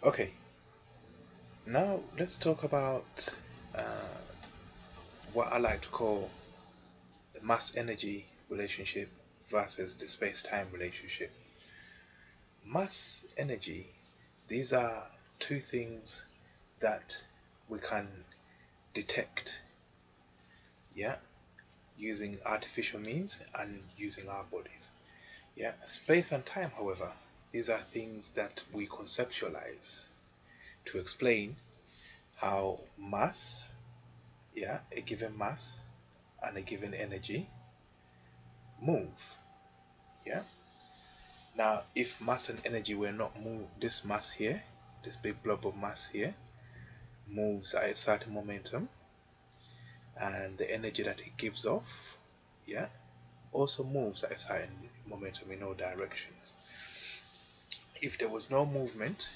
Okay, now let's talk about what I like to call the mass-energy relationship versus the space-time relationship. Mass energy, these are two things that we can detect, yeah, using artificial means and using our bodies. Yeah, space and time, however, these are things that we conceptualize to explain how mass, yeah, a given mass and a given energy move. Yeah. Now, if mass and energy were not moved, this mass here, this big blob of mass here, moves at a certain momentum, and the energy that it gives off, yeah, also moves at a certain momentum in all directions. If there was no movement,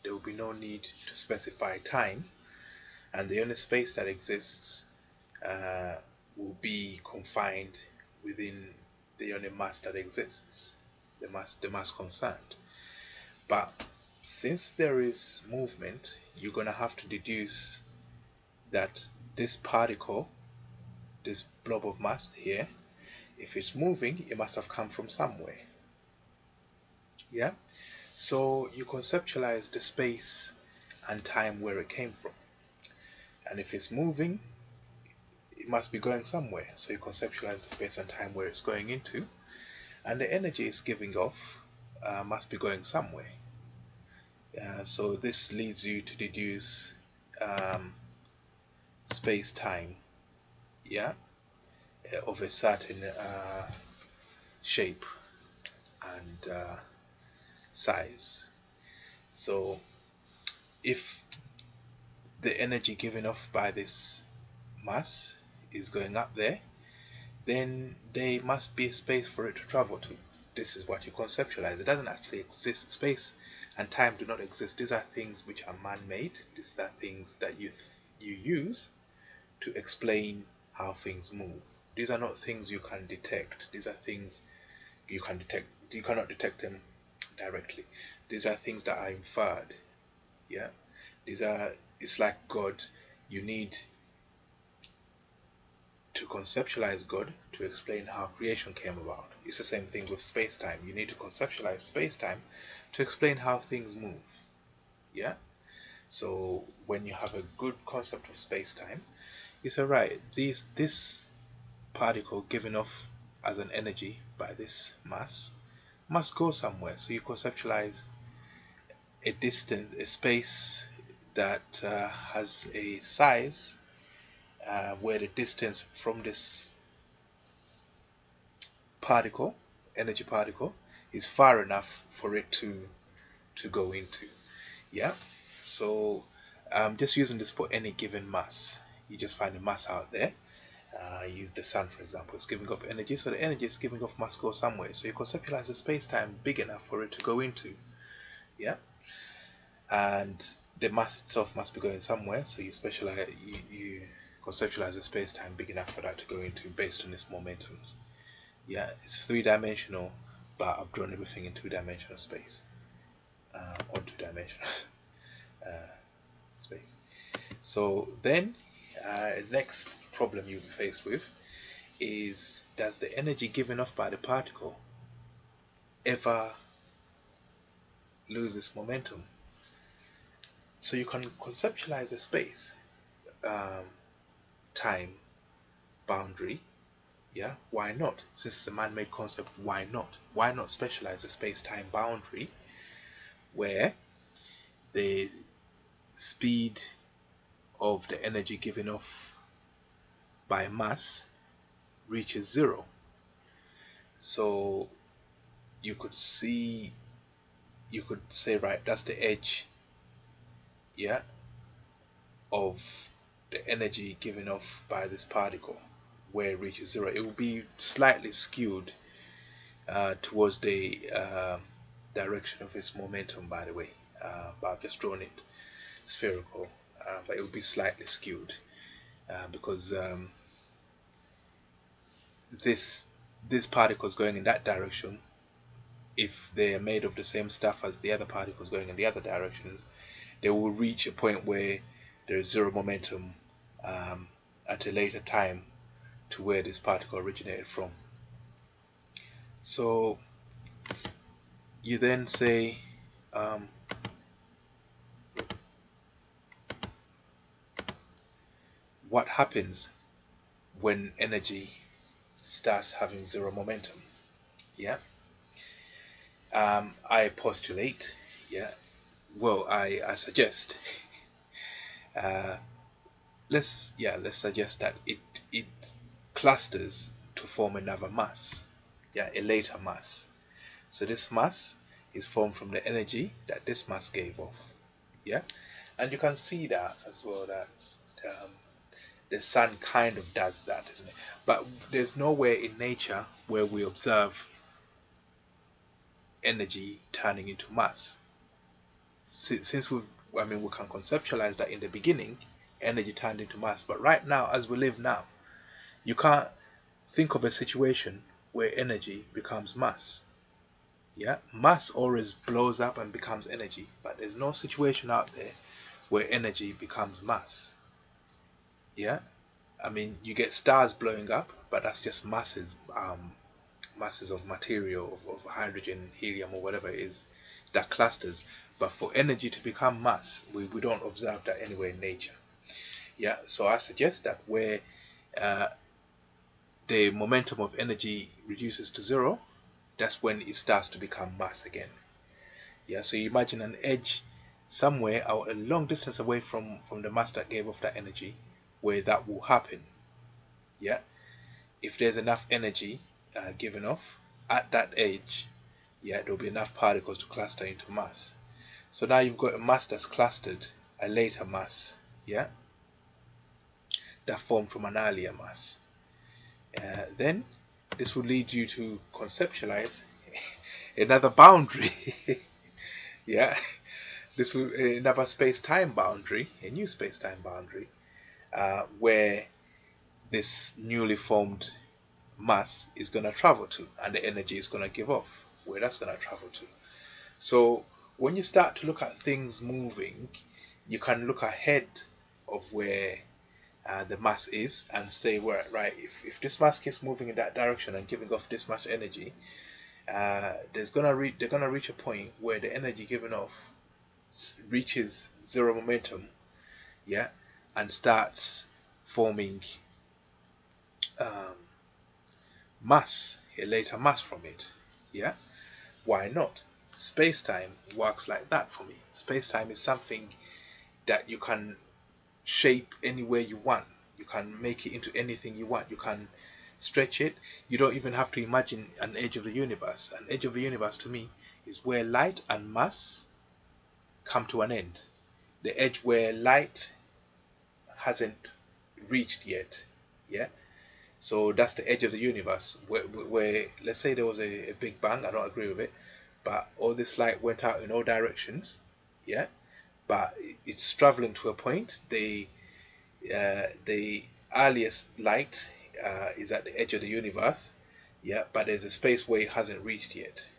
there would be no need to specify time, and the only space that exists will be confined within the only mass that exists, the mass concerned. But since there is movement, you're going to have to deduce that this particle, this blob of mass here, if it's moving, it must have come from somewhere. Yeah, so you conceptualize the space and time where it came from, and if it's moving, it must be going somewhere, so you conceptualize the space and time where it's going into, and the energy it's giving off must be going somewhere. So this leads you to deduce space-time, yeah, of a certain shape and size. So if the energy given off by this mass is going up there, then there must be a space for it to travel to. This is what you conceptualize. It doesn't actually exist. Space and time do not exist. These are things which are man-made. These are things that you use to explain how things move. These are not things you can detect. These are things you can detect. You cannot detect them directly. These are things that are inferred. Yeah, it's like God. You need to conceptualize God to explain how creation came about. It's the same thing with space-time. You need to conceptualize space-time to explain how things move. Yeah. So when you have a good concept of space-time, you say, right, this particle given off as an energy by this mass must go somewhere. So you conceptualize a distance, a space that has a size where the distance from this particle, energy particle, is far enough for it to go into. Yeah. So just using this for any given mass, you just find a mass out there. Use the sun, for example. It's giving off energy, so the energy is giving off must go somewhere. So you conceptualize the space-time big enough for it to go into. Yeah. And the mass itself must be going somewhere, so you conceptualize the space-time big enough for that to go into based on its momentums. Yeah, it's three-dimensional, but I've drawn everything in two-dimensional space, or two-dimensional space. So then, next problem you'll be faced with is, does the energy given off by the particle ever lose its momentum? So you can conceptualize a space, time boundary. Yeah, why not? Since it's a man-made concept, why not? Why not specialize the space-time boundary where the speed of the energy given off by mass reaches zero? So you could say, right, that's the edge, yeah, of the energy given off by this particle where it reaches zero. It will be slightly skewed towards the direction of its momentum, by the way, but I've just drawn it spherical, but it will be slightly skewed because this particle is going in that direction if they're made of the same stuff as the other particles going in the other directions, they will reach a point where there is zero momentum at a later time to where this particle originated from. So you then say what happens when energy starts having zero momentum? Yeah. I postulate, I suggest, let's suggest that it clusters to form another mass, a later mass. So this mass is formed from the energy that this mass gave off, and you can see that as well, that the sun kind of does that, isn't it? But there's nowhere in nature where we observe energy turning into mass. Since we can conceptualize that in the beginning, energy turned into mass. But right now, as we live now, you can't think of a situation where energy becomes mass. Mass always blows up and becomes energy, but there's no situation out there where energy becomes mass. You get stars blowing up, but that's just masses, masses of material, of hydrogen, helium, or whatever it is, that clusters. But for energy to become mass, we don't observe that anywhere in nature. So I suggest that where the momentum of energy reduces to zero, that's when it starts to become mass again. So you imagine an edge somewhere out a long distance away from the mass that gave off that energy, where that will happen. If there's enough energy given off at that edge, there'll be enough particles to cluster into mass. So now you've got a mass that's clustered, a later mass, that formed from an earlier mass. Then this will lead you to conceptualize another boundary. This will another space-time boundary, a new space-time boundary, where this newly formed mass is going to travel to, and the energy is going to give off, where that's going to travel to. So when you start to look at things moving, you can look ahead of where the mass is and say, well, right, if this mass keeps moving in that direction and giving off this much energy, they're gonna reach a point where the energy given off reaches zero momentum, and starts forming mass, a later mass from it. Why not? Space-time works like that for me. Space-time is something that you can shape any way you want. You can make it into anything you want. You can stretch it. You don't even have to imagine an edge of the universe. An edge of the universe to me is where light and mass come to an end. The edge where light hasn't reached yet. So that's the edge of the universe, where let's say there was a big bang. I don't agree with it, but all this light went out in all directions, but it's traveling to a point. The earliest light is at the edge of the universe, but there's a space where it hasn't reached yet.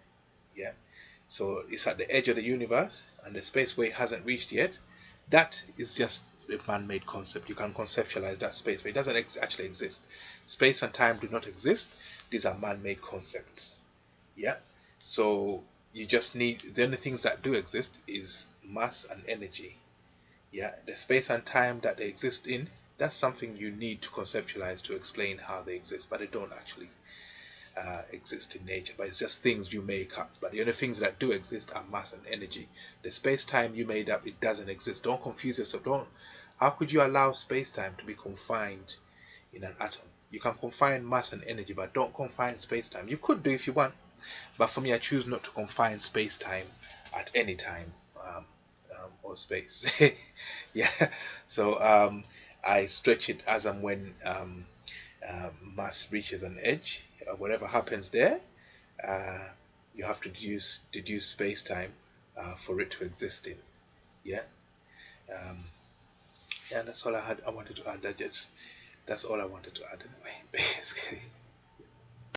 So it's at the edge of the universe, and the space where it hasn't reached yet, that is just a man-made concept. You can conceptualize that space, but it doesn't actually exist. Space and time do not exist. These are man-made concepts. So you just need, the only things that do exist is mass and energy. The space and time that they exist in, that's something you need to conceptualize to explain how they exist, but they don't actually exist in nature. But it's just things you make up. But the only things that do exist are mass and energy. The space-time you made up, it doesn't exist. Don't confuse yourself. How could you allow space-time to be confined in an atom? You can confine mass and energy, but don't confine space-time. You could do if you want, but for me, I choose not to confine space-time at any time or space. So I stretch it as and when mass reaches an edge. Whatever happens there, you have to deduce space-time for it to exist in. That's all I wanted to add. That's all I wanted to add anyway, basically.